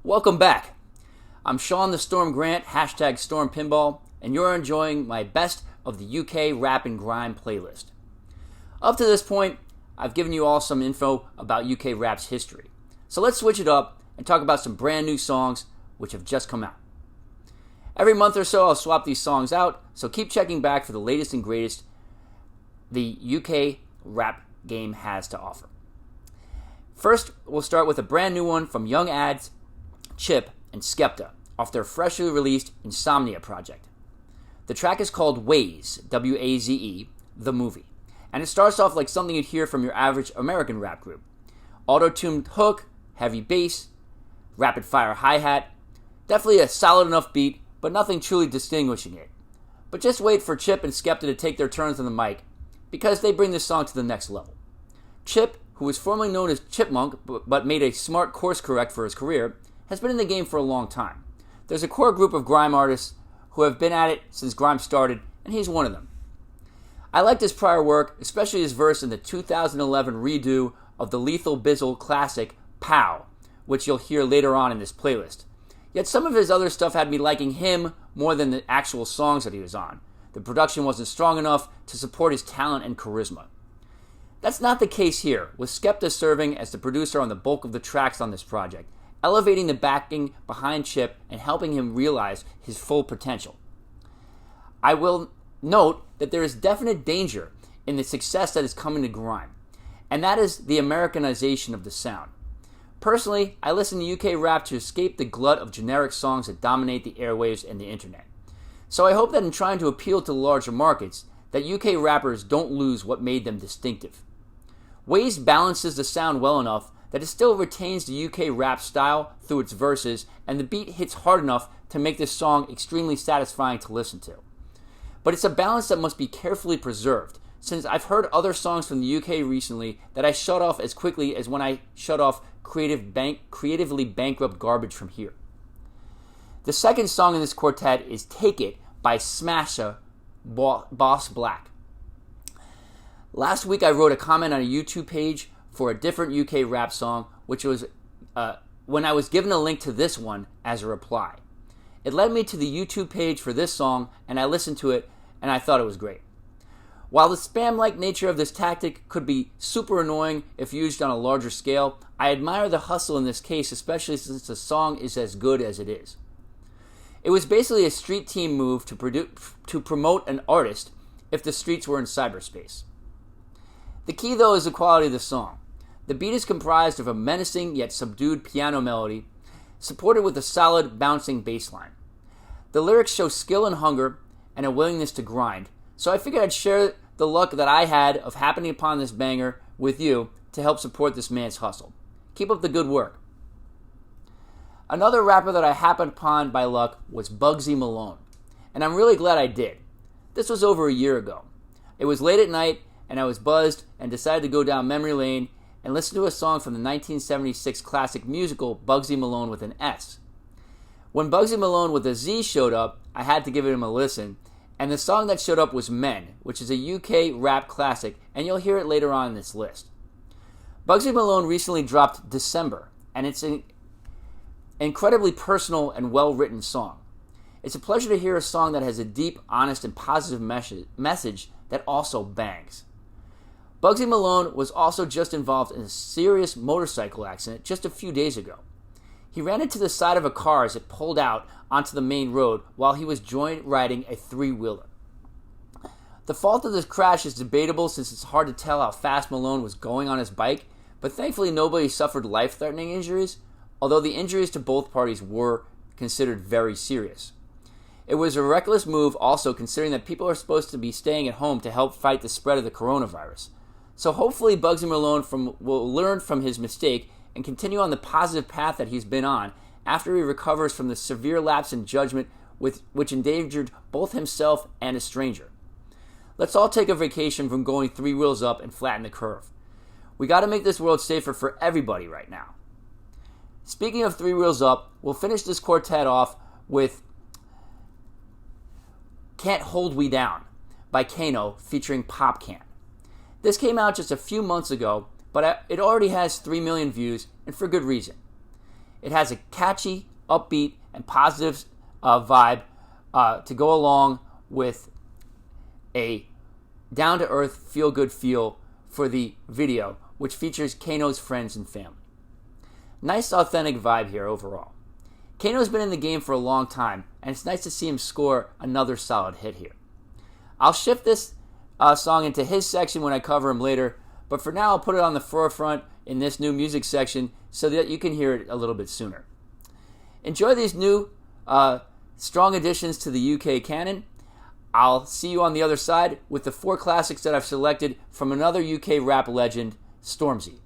Welcome back. I'm Sean the Storm Grant, hashtag stormpinball, and you're enjoying my best of the UK rap and grime playlist. Up to this point, I've given you all some info about UK rap's history. So let's switch it up and talk about some brand new songs which have just come out. Every month or so I'll swap these songs out, so keep checking back for the latest and greatest the UK rap game has to offer. First, we'll start with a brand new one from Young Adz, Chip, and Skepta off their freshly released Insomnia project. The track is called Waze, W-A-Z-E, the movie, and it starts off like something you'd hear from your average American rap group. Auto-tuned hook, heavy bass, rapid-fire hi-hat, definitely a solid enough beat, but nothing truly distinguishing it. But just wait for Chip and Skepta to take their turns on the mic, because they bring this song to the next level. Chip, who was formerly known as Chipmunk, but made a smart course correct for his career, has been in the game for a long time. There's a core group of grime artists who have been at it since grime started, and he's one of them. I liked his prior work, especially his verse in the 2011 redo of the Lethal Bizzle classic, Pow, which you'll hear later on in this playlist. Yet some of his other stuff had me liking him more than the actual songs that he was on. The production wasn't strong enough to support his talent and charisma. That's not the case here, with Skepta serving as the producer on the bulk of the tracks on this project, elevating the backing behind Chip and helping him realize his full potential. I will note that there is definite danger in the success that is coming to grime, and that is the Americanization of the sound. Personally, I listen to UK rap to escape the glut of generic songs that dominate the airwaves and the internet. So I hope that in trying to appeal to larger markets, that UK rappers don't lose what made them distinctive. Waze balances the sound well enough that it still retains the UK rap style through its verses, and the beat hits hard enough to make this song extremely satisfying to listen to. But it's a balance that must be carefully preserved, since I've heard other songs from the UK recently that I shut off as quickly as when I shut off creatively bankrupt garbage from here. The second song in this quartet is Take It by Smasha Boss Black. Last week I wrote a comment on a YouTube page for a different UK rap song, which was when I was given a link to this one as a reply. It led me to the YouTube page for this song, and I listened to it, and I thought it was great. While the spam-like nature of this tactic could be super annoying if used on a larger scale, I admire the hustle in this case, especially since the song is as good as it is. It was basically a street team move to promote an artist if the streets were in cyberspace. The key, though, is the quality of the song. The beat is comprised of a menacing yet subdued piano melody, supported with a solid, bouncing bass line. The lyrics show skill and hunger and a willingness to grind, so I figured I'd share the luck that I had of happening upon this banger with you to help support this man's hustle. Keep up the good work. Another rapper that I happened upon by luck was Bugsy Malone, and I'm really glad I did. This was over a year ago. It was late at night, and I was buzzed and decided to go down memory lane and listen to a song from the 1976 classic musical Bugsy Malone with an S. When Bugsy Malone with a Z showed up, I had to give him a listen, and the song that showed up was Men, which is a UK rap classic, and you'll hear it later on in this list. Bugsy Malone recently dropped December, and it's an incredibly personal and well-written song. It's a pleasure to hear a song that has a deep, honest, and positive message that also bangs. Bugsy Malone was also just involved in a serious motorcycle accident just a few days ago. He ran into the side of a car as it pulled out onto the main road while he was joint riding a three-wheeler. The fault of this crash is debatable since it's hard to tell how fast Malone was going on his bike, but thankfully nobody suffered life-threatening injuries, although the injuries to both parties were considered very serious. It was a reckless move also considering that people are supposed to be staying at home to help fight the spread of the coronavirus. So hopefully Bugsy Malone will learn from his mistake and continue on the positive path that he's been on after he recovers from the severe lapse in judgment which endangered both himself and a stranger. Let's all take a vacation from going 3 wheels up and flatten the curve. We got to make this world safer for everybody right now. Speaking of 3 wheels up, we'll finish this quartet off with Can't Hold We Down by Kano featuring Popcan. This came out just a few months ago, but it already has 3 million views, and for good reason. It has a catchy, upbeat, and positive vibe to go along with a down-to-earth, feel-good feel for the video, which features Kano's friends and family. Nice, authentic vibe here overall. Kano's been in the game for a long time, and it's nice to see him score another solid hit here. I'll shift this song into his section when I cover him later, but for now I'll put it on the forefront in this new music section so that you can hear it a little bit sooner. Enjoy these new strong additions to the UK canon. I'll see you on the other side with the 4 classics that I've selected from another UK rap legend, Stormzy.